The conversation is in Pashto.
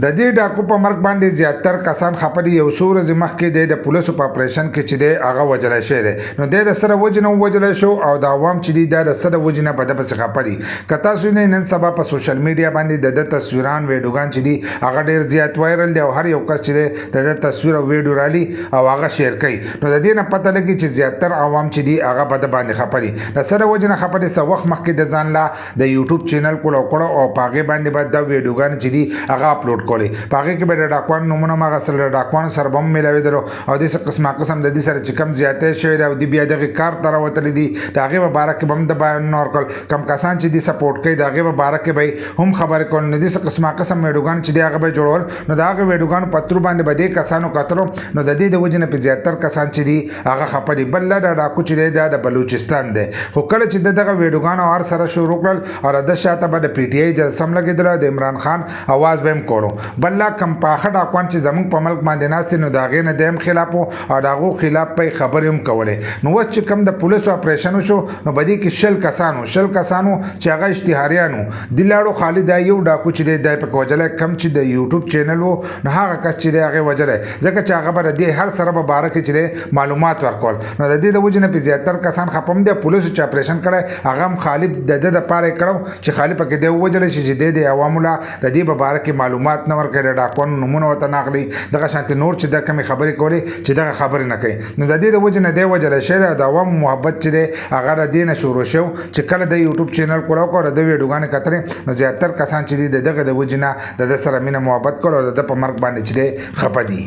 د دې ډاکو په مرګ باندې زیاتره کسان خپه دي. یو څو ورځې مخکې د پولیسو په اپریشن کې چې دی هغه وژلی شوی دی، نو دی د سره وجې نه ووژلی شو او د عوام چې دي دا د څه د وجې نه په ده پسې خپه دي. که تاسو نه نن سبا په سوشل میډیا باندې د ده تصویران ویډیوګان چې دي هغه ډېر زیات وایرل دي او هر یو کس چې دی د ده تصویر او ویډیو رالي او هغه شیر کوي، نو د دې نه پته لګي چې زیاتره عوام چې دي هغه په ده باندې خپه دي. د څه د وجې نه خپه دي؟ څه وخت مخکې د ځان لا د یوټیوب چینل کولو کړو او په هغې باندې به دا ویډیوګانې چې دي هغه اپلوډ کولې. په هغې کې به د ډاکوانو نومونه هم هغه سره د ډاکوانو سره به هم میلاوېدلو او داسې قسمه قسم د دې سره چې کم زیاتی شوی دی او دوی بیا دغې کار ته راوتلي دي د هغې په باره کې به هم د بیانونه ورکړل. کم کسان چې دي سپورټ کوي د هغې په باره کې به هم خبرې کول، نو داسې قسمه قسم ویډیوګانې چې دي هغه به جوړول. نو د هغه ویډیوګانو په ترو باندې به دې کسانو کتلو، نو د دې د وجې نه په زیاتر کسان چې دي هغه خپه دي. بل دا ډاکو چې دی دا د بلوچستان دی، خو کله چې د دغه ویډیوګانو هر سره شروع کړل او د ده شاته به د پی ټي آی جلسه هم لګېدله، د عمران خان اواز به هم کولو. بل لا کم پاخه ډاکوان چې زموږ په ملک باندې ناست دي، نو د هغې نه دی هم خلاف و او د هغو خلاف به یې خبرې هم کولې. نو اوس چې کوم د پولیسو اپریشن وشو، نو په دې کې شل کسانو چې هغه اشتهاریان وو، دې لاړو خالي دا یو ډاکو چې دی دا یې پکې وژلی، کم چې د یوټیوب چینل و نو هغه کس چې دی هغې وژلی، ځکه چې هغه به د دې هر سره په باره کې چې دی معلومات ورکول. نو د دې د وجې نه په زیاتر کسان خپه هم دی. پولیسو چې اپریشن کړی هغه هم خالي د ده دپاره یې کړی چې خالي پکې دی ووژلی شي چې دی د عوامو له د دې په باره کې معلومات نه ورکوي، د ډاکوانو نومونه ورته نه اخلي، دغه شانتې نور چې دا کمې خبرې کولې چې دغه خبرې نه کوي. نو د دې د وجې نه دی وژلی شوی دی. د عوامو محبت چې دی هغه د دې نه شروع شو چې کله د یوټیوب چینل کولو او د ده ویډیوګانې کتلې، نو زیاتر کسان چې دي د دغه د وجې نه د ده سره مینه محبت کول او د ده په مرګ باندې چې دی خپه دي.